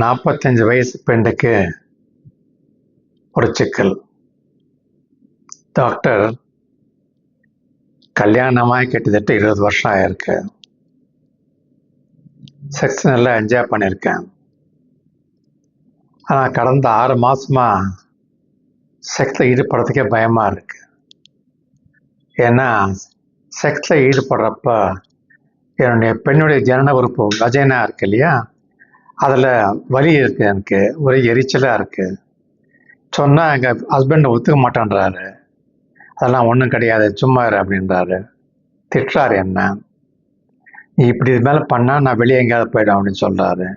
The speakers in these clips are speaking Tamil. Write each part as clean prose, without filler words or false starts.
45 வயசு பெண்ணுக்கு ஒரு சிக்கல். டாக்டர், கல்யாணமாகி கிட்டத்தட்ட 20 வருஷம் ஆயிருக்கு. செக்ஸ் நல்லா என்ஜாய் பண்ணியிருக்கேன். ஆனால் கடந்த 6 மாசமா செக்ஸில் ஈடுபடுறதுக்கே பயமாக இருக்கு. ஏன்னா செக்ஸில் ஈடுபடுறப்ப என்னுடைய பெண்ணுடைய ஜனன உறுப்பு வஜைனா இருக்கு இல்லையா, அதில் வலி இருக்குது, எனக்கு ஒரே எரிச்சலாக இருக்குது. சொன்னால் எங்கள் ஹஸ்பண்ட் ஒத்துக்க மாட்டேன்றாரு. அதெல்லாம் ஒன்றும் கிடையாது, சும்மா இரு அப்படின்றாரு. திட்டுறாரு என்ன. நீ இப்படி இது மேலே பண்ணால் நான் வெளியே எங்கேயாவது போயிடும் அப்படின்னு சொல்கிறாரு.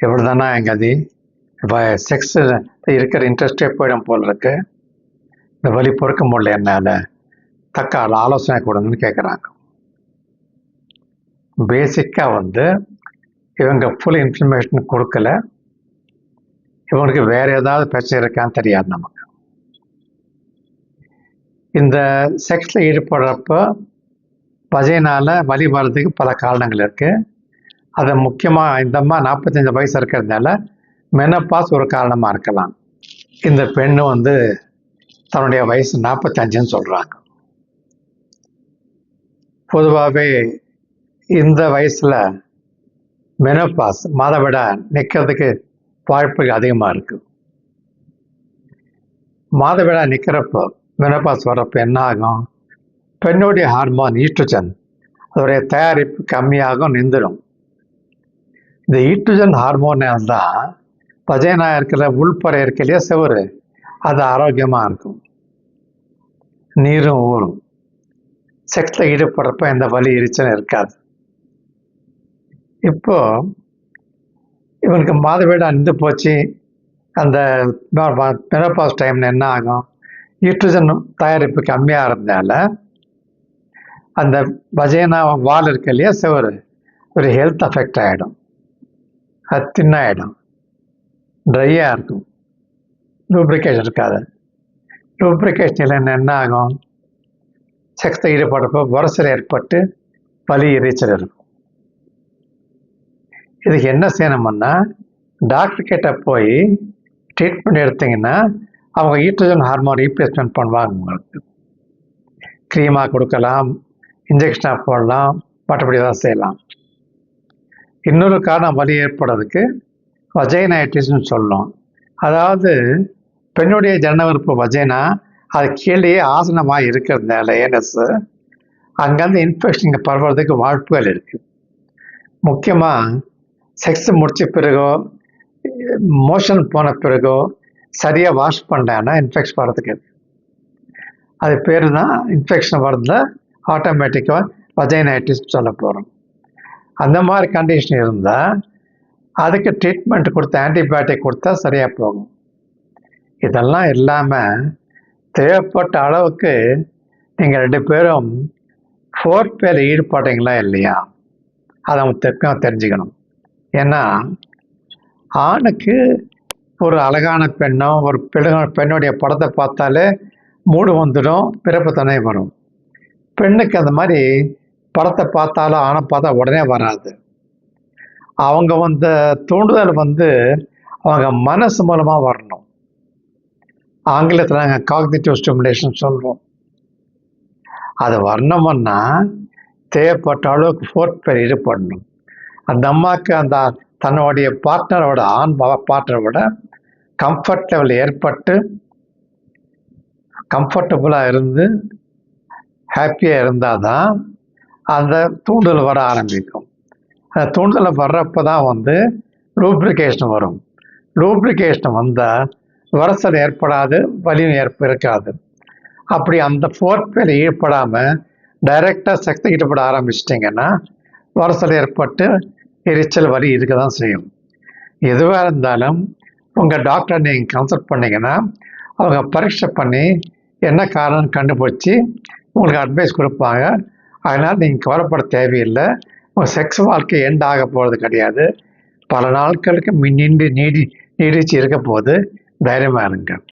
எப்படி தானே எங்காதி இப்போ செக்ஸ் இருக்கிற இன்ட்ரெஸ்டே போயிடும் போல் இருக்கு. இந்த வலி பொறுக்க முடியல, என்னால் தக்க ஆலோசனை கொடுங்கன்னு கேட்குறாங்க. பேசிக்காக இவங்க ஃபுல் இன்ஃபர்மேஷன் கொடுக்கல. இவங்களுக்கு வேறு ஏதாவது பிரச்சனை இருக்கான்னு தெரியாது நமக்கு. இந்த செக்ஸில் ஈடுபடுறப்போ வஜைனால் வலி வர்றதுக்கு பல காரணங்கள் இருக்குது. அது முக்கியமாக இந்த அம்மா 45 வயசு இருக்கிறதுனால மெனப்பாஸ் ஒரு காரணமாக இருக்கலாம். இந்த பெண்ணு தன்னுடைய வயசு 45ன்னு சொல்கிறாங்க. பொதுவாகவே இந்த வயசில் மெனோபாஸ் மாதவிடா நிற்கிறதுக்கு வாய்ப்புகள் அதிகமாக இருக்குது. மாதவிடா நிற்கிறப்போ மெனோபாஸ் வர்றப்போ என்ன ஆகும், பெண்ணுடைய ஹார்மோன் ஈஸ்ட்ரோஜன் அதோடைய தயாரிப்பு கம்மியாகும், நின்றுடும். இந்த ஈஸ்ட்ரோஜன் ஹார்மோனால் தான் வஜைனா இருக்கிற உள்பறை இருக்க இல்லையா செவரு, அது ஆரோக்கியமாக இருக்கும், நீரும் ஊறும். செக்ஸில் ஈடுபடுறப்ப எந்த வலி எரிச்சலும் இருக்காது. இப்போ இவனுக்கு மாதவிடா நின்று போச்சு. அந்த மெனோபாஸ் டைமில் என்ன ஆகும், ஈஸ்ட்ரோஜன் தயாரிப்பு கம்மியாக இருந்ததால அந்த வஜைனா வால் இருக்கு இல்லையா செவரு, ஒரு ஹெல்த் அஃபெக்ட் ஆகிடும். அது தின்னாயிடும், ட்ரையாக இருக்கும், லூப்ரிகேஷன் இருக்காது. லூப்ரிகேஷன் என்ன ஆகும், செக்ஸில் ஈடுபடுறப்போ உரசல் ஏற்பட்டு வலி எரிச்சல் இருக்கும். இதுக்கு என்ன செய்யணும்னா, டாக்டர் கிட்ட போய் ட்ரீட்மெண்ட் எடுத்தீங்கன்னா அவங்க ஈஸ்ட்ரோஜன் ஹார்மோன் ரீப்ளேஸ்மெண்ட் பண்ணுவாங்க. உங்களுக்கு க்ரீமாக கொடுக்கலாம், இன்ஜெக்ஷனாக போடலாம், மற்றபடி தான் செய்யலாம். இன்னொரு காரணம் வலி ஏற்படுறதுக்கு வஜைனைட்டிஸ்ன்னு சொல்லும். அதாவது பெண்ணுடைய ஜனன உறுப்பு வஜைனா அது கீழேயே ஆசனமாக இருக்கிறதுனால ஏனஸ் அங்கேருந்து இன்ஃபெக்ஷன் இங்கே பரவுறதுக்கு வாய்ப்புகள் இருக்குது. முக்கியமாக செக்ஸ் முடித்த பிறகோ மோஷன் போன பிறகோ சரியாக வாஷ் பண்ணான்னா இன்ஃபெக்ஷன் வர்றதுக்கு இருக்குது. அது பேர் தான் இன்ஃபெக்ஷன் வரதுல ஆட்டோமேட்டிக்காக வஜைனைட்டிஸ் சொல்ல போகிறோம். அந்த மாதிரி கண்டிஷன் இருந்தால் அதுக்கு ட்ரீட்மெண்ட் கொடுத்து ஆன்டிபயோட்டிக் கொடுத்தா சரியாக போகும். இதெல்லாம் இல்லாமல் தேவைப்பட்ட அளவுக்கு நீங்கள் 2 பேரும் ஃபோர்ப்ளேல ஈடுபடுறீங்களா இல்லையா, அதை தெரிஞ்சுக்கணும். ஏன்னா ஆணுக்கு ஒரு அழகான பெண்ணோ ஒரு பெண்ணுடைய படத்தை பார்த்தாலே மூடு வந்துடும், பிறப்பு துணை வரும். பெண்ணுக்கு அந்த மாதிரி படத்தை பார்த்தாலும் ஆணை பார்த்தா உடனே வராது. அவங்க தூண்டுதல் அவங்க மனசு மூலமாக வரணும். ஆங்கிலத்தில் நாங்கள் காக்னிட்டிவ் ஸ்டிமுலேஷன் சொல்கிறோம். அது வரணும்னா தேவைப்பட்ட அளவுக்கு ஃபோர்ப்ளேல ஈடுபடணும். அந்த அம்மாவுக்கு அந்த தன்னுடைய பார்ட்னரோட ஆண் பார்ட்னரோட கம்ஃபர்ட் லெவல் ஏற்பட்டு கம்ஃபர்டபுளாக இருந்து ஹாப்பியாக இருந்தால் தான் அந்த தூண்டுதல் வர ஆரம்பிக்கும். அந்த தூண்டுதல் வர்றப்போ தான் லூப்ரிகேஷன் வரும். லூப்ரிகேஷன் வந்தால் உரசல் ஏற்படாது, வலியும் இருக்காது. அப்படி அந்த ஃபோர்ப்ளேல ஈடுபடாமல் டைரெக்டாக செக்ஸில் ஈடுபட ஆரம்பிச்சிட்டிங்கன்னா உரசல் ஏற்பட்டு எரிச்சல் வலி இருக்க தான் செய்யும். எதுவாக இருந்தாலும் உங்கள் டாக்டரை நீங்கள் கன்சல்ட் பண்ணிங்கன்னா அவங்க பரீட்சை பண்ணி என்ன காரணம் கண்டுபிடிச்சி உங்களுக்கு அட்வைஸ் கொடுப்பாங்க. அதனால் நீங்கள் கவலைப்பட தேவையில்லை. உங்கள் செக்ஸ் வாழ்க்கை எண்ட் ஆக போகிறது கிடையாது. பல நாட்களுக்கு நீடிச்சு இருக்க போது தைரியமாக இருங்க.